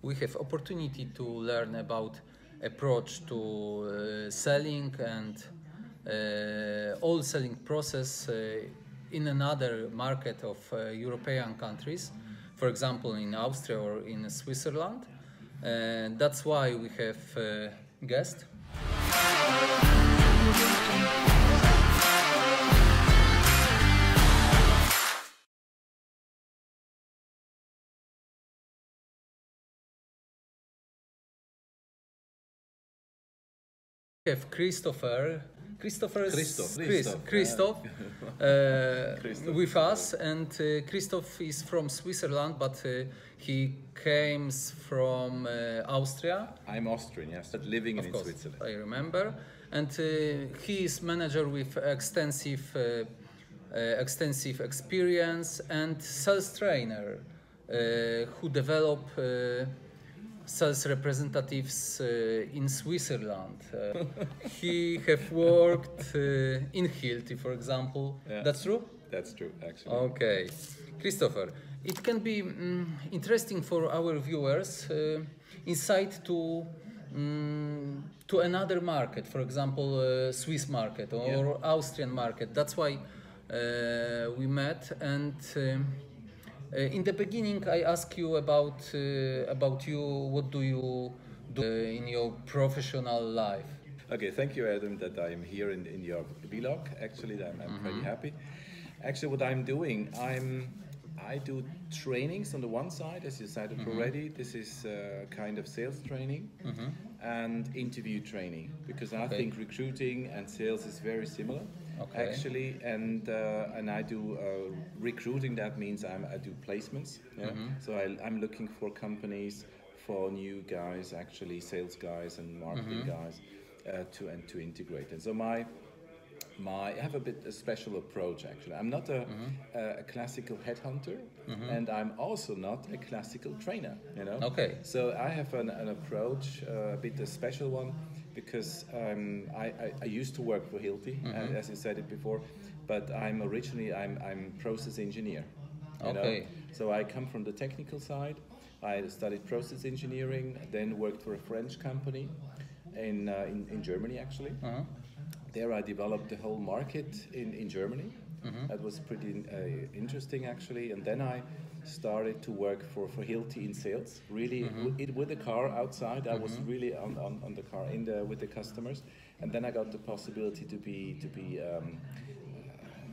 we have opportunity to learn about approach to selling and all selling process in another market of European countries, for example in Austria or in Switzerland. And that's why we have guest. Have Christoph with us, and Christoph is from Switzerland, but he comes from Austria. I'm Austrian, yes, but living in Switzerland. I remember, and he is manager with extensive experience and sales trainer who develop sales representatives in Switzerland. He have worked in Hilti, for example. Yeah. That's true? That's true, actually. Okay. Christopher, it can be interesting for our viewers insight to another market, for example, Swiss market or Austrian market. That's why we met, and in the beginning, I asked you about you. What do you do in your professional life? Okay, thank you, Adam, that I'm here in your vlog. Actually, I'm pretty happy. Actually, what I'm doing, I do trainings on the one side, as you said it already. This is kind of sales training and interview training, because I think recruiting and sales is very similar. Okay. Actually, and I do recruiting. That means I do placements. Yeah? So I'm looking for companies, for new guys, actually sales guys and marketing guys, to integrate. And so I have a special approach. Actually, I'm not a classical headhunter, and I'm also not a classical trainer. You know. Okay. So I have an approach, a bit a special one. Because I used to work for Hilti, as you said it before, but I'm process engineer. You know? So I come from the technical side. I studied process engineering, then worked for a French company in Germany, actually. There I developed the whole market in Germany. That was pretty interesting, actually. And then I started to work for Hilti in sales, really with the car outside. I was really on the car with the customers, and then I got the possibility to be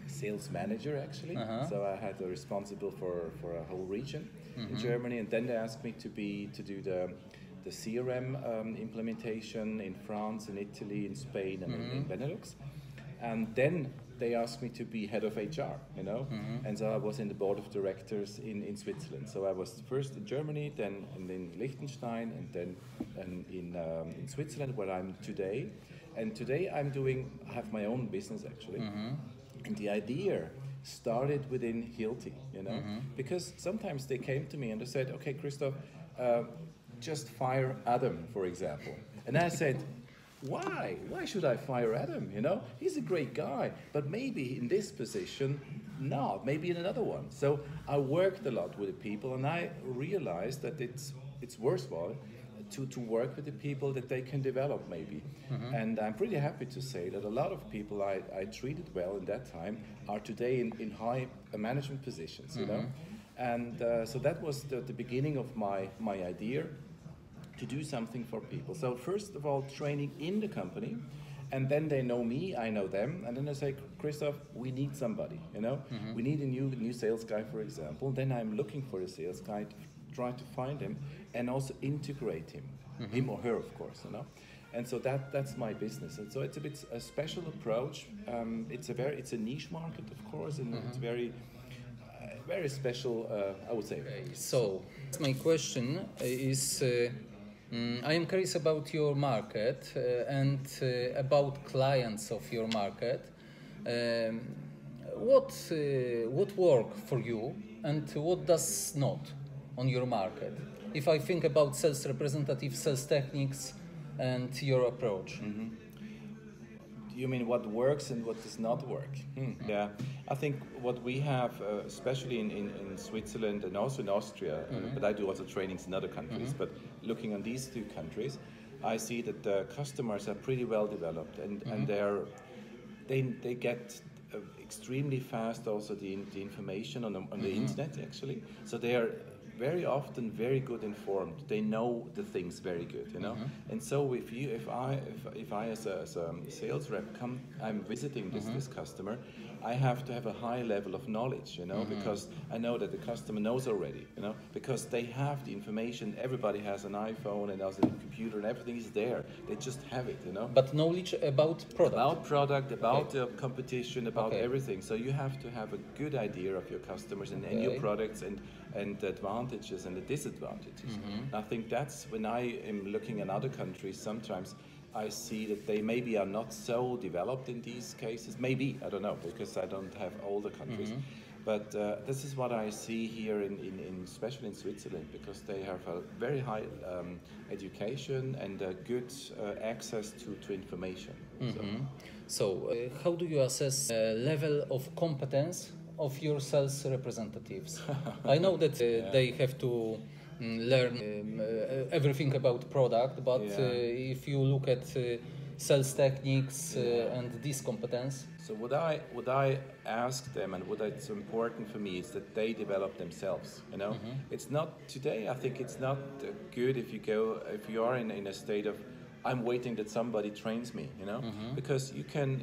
sales manager, actually. So I had responsible for a whole region in Germany, and then they asked me to do the CRM implementation in France, in Italy, in Spain, and in Benelux, and then they asked me to be head of HR, you know, and so I was in the board of directors in Switzerland. So I was first in Germany, then in Liechtenstein, and then in Switzerland, where I'm today. And today I have my own business, actually. And the idea started within Hilti, you know, because sometimes they came to me and they said, okay, Christoph, just fire Adam, for example. And I said, why? Why should I fire Adam? You know, he's a great guy, but maybe in this position, not. Maybe in another one. So I worked a lot with the people, and I realized that it's worthwhile to work with the people that they can develop, maybe. And I'm pretty happy to say that a lot of people I treated well in that time are today in high management positions. You know, and so that was the beginning of my idea, to do something for people. So first of all, training in the company, and then they know me, I know them, and then I say, Christoph, we need somebody, you know, we need a new sales guy, for example. Then I'm looking for a sales guy to try to find him and also integrate him, him or her, of course, you know. And so that's my business, and so it's a bit a special approach. It's a niche market, of course, and it's very special, I would say. Okay. So my question is. I am curious about your market and about clients of your market. What work for you and what does not on your market? If I think about sales representative, sales techniques, and your approach. You mean what works and what does not work? Yeah, I think what we have, especially in Switzerland and also in Austria, but I do also trainings in other countries, but looking on these two countries, I see that the customers are pretty well developed, and they get extremely fast also the information on the internet actually. So they are very often very good informed. They know the things very good, you know. And so if I as a sales rep I'm visiting this customer, I have to have a high level of knowledge, you know, because I know that the customer knows already, you know, because they have the information. Everybody has an iPhone and has a computer and everything is there. They just have it, you know. But knowledge about product. About the competition, about everything. So you have to have a good idea of your customers and your products and the advantages and the disadvantages. I think that's when I am looking at other countries, sometimes I see that they maybe are not so developed in these cases. Maybe, I don't know, because I don't have all the countries. But this is what I see here, especially in Switzerland, because they have a very high education and good access to information. So how do you assess level of competence of your sales representatives? I know that they have to learn everything about product, but if you look at sales techniques and this competence. So what I ask them and what's important for me is that they develop themselves. You know, it's not today. I think it's not good if you are in a state of I'm waiting that somebody trains me. You know, because you can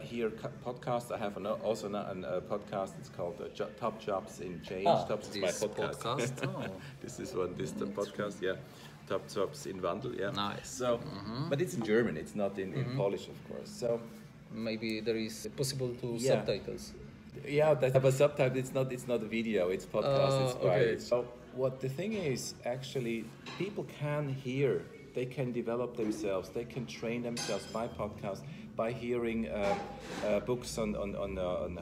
hear podcasts. I have also a podcast. It's called Top Jobs in Change. This is my podcast. This is the podcast. Yeah. Top Jobs in Wandel, yeah. Nice. So, but it's in German. It's not in Polish, of course. So maybe there is possible to subtitles. Yeah, that have a subtitle. It's not a video. It's podcast. It's quiet. Okay. So what the thing is, actually, people can hear. They can develop themselves. They can train themselves by podcast, by hearing books on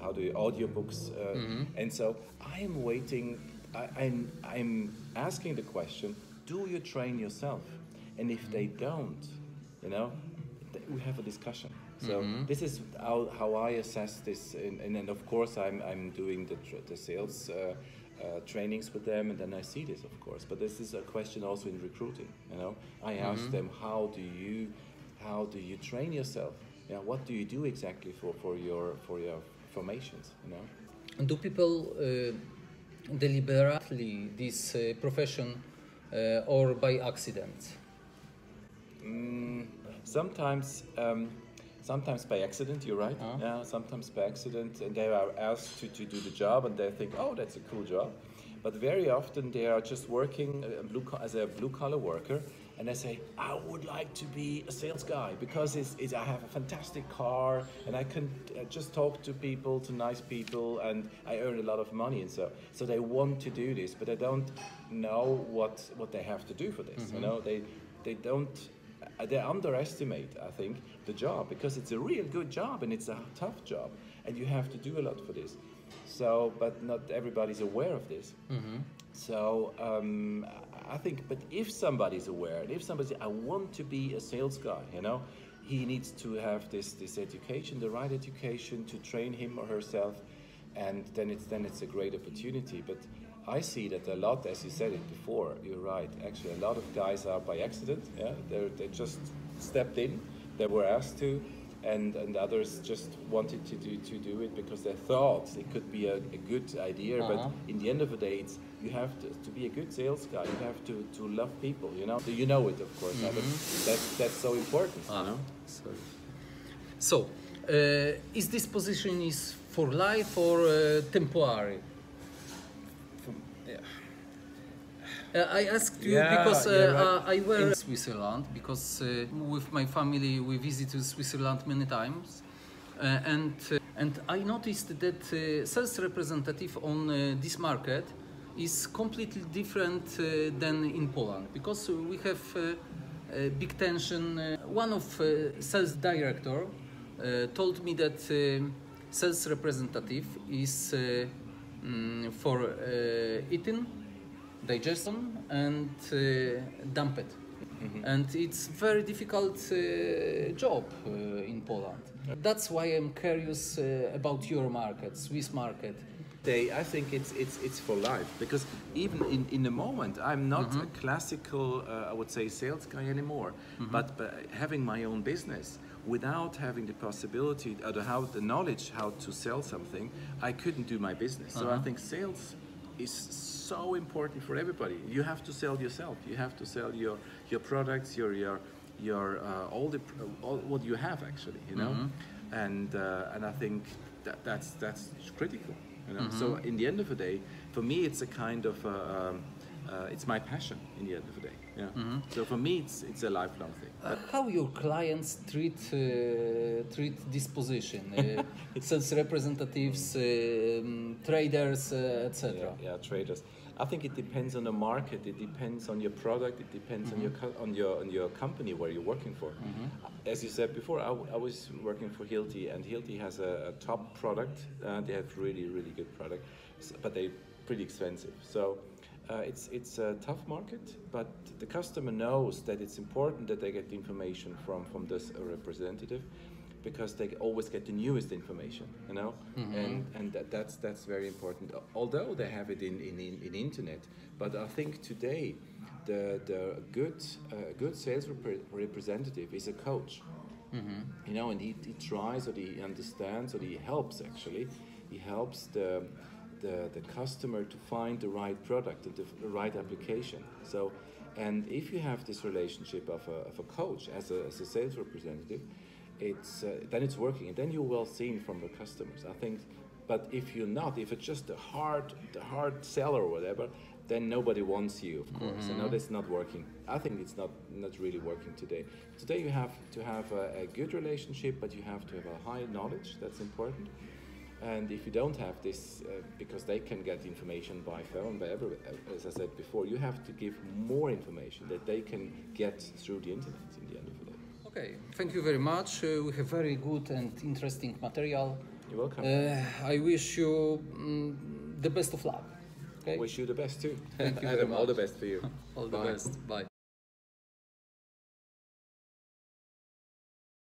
how do you audio books. And so I am waiting. I'm asking the question. Do you train yourself? And if they don't, you know, we have a discussion. So this is how I assess this, and then of course I'm doing the sales trainings with them, and then I see this, of course. But this is a question also in recruiting. You know, I ask them, how do you train yourself? You know, what do you do exactly for your formations? You know, do people deliberately this profession? Or by accident? Sometimes by accident, you're right. Yeah, sometimes by accident, and they are asked to do the job, and they think, oh, that's a cool job. But very often they are just working as a blue-collar worker, and they say, I would like to be a sales guy because I have a fantastic car, and I can just talk to people, to nice people, and I earn a lot of money, and so they want to do this, but they don't know what they have to do for this. You know, they underestimate, I think, the job, because it's a real good job and it's a tough job, and you have to do a lot for this. So, but not everybody's aware of this. So I think, but if somebody's aware, and if somebody says, I want to be a sales guy, you know, he needs to have this education, the right education to train him or herself, and then it's a great opportunity. But I see that a lot, as you said it before, you're right, actually a lot of guys are by accident, yeah, they just stepped in, they were asked to, and others just wanted to do it because they thought it could be a good idea, but in the end of the day, you have to be a good sales guy, you have to love people, you know. You know it, of course, but that's so important, you know. So, is this position is for life or temporary? I asked you because right. I were in Switzerland because with my family we visited Switzerland many times, and I noticed that sales representative on this market is completely different than in Poland, because we have big tension. One of sales director told me that sales representative is for eating, digestion and dump it. and it's very difficult job in Poland. That's why I'm curious about your market, Swiss market. I think it's for life, because even in the moment I'm not a classical I would say sales guy anymore, but having my own business without having the possibility or the knowledge how to sell something, I couldn't do my business. So I think sales is so important for everybody. You have to sell yourself. You have to sell your products, your all what you have actually, you know. And I think that's critical. You know? So in the end of the day, for me, it's a kind of it's my passion. In the end of the day, yeah. So for me, it's a lifelong thing. How your clients treat this position? Sales representatives, traders, etc. Yeah, traders. I think it depends on the market. It depends on your product. It depends on your company where you're working for. As you said before, I was working for Hilti, and Hilti has a top product. They have really good product, but they're pretty expensive. So it's a tough market, but the customer knows that it's important that they get the information from this representative, because they always get the newest information, you know, and that's very important. Although they have it in internet, but I think today the good sales representative is a coach, you know, and he tries, or he understands, or he helps actually. He helps the customer to find the right product and the right application. So, and if you have this relationship of a coach as a sales representative, then it's working, and then you're well seen from the customers, I think. But if you're not, if it's just the hard seller or whatever, then nobody wants you, of course. I know that's not working. I think it's not really working today. Today you have to have a good relationship, but you have to have a high knowledge. That's important. And if you don't have this, because they can get information by phone, as I said before, you have to give more information that they can get through the internet in the end of the day. Okay, thank you very much. We have very good and interesting material. You're welcome. I wish you the best of luck. Okay? Wish you the best too. Thank you Adam, very much. all the best for you. All the best. Bye.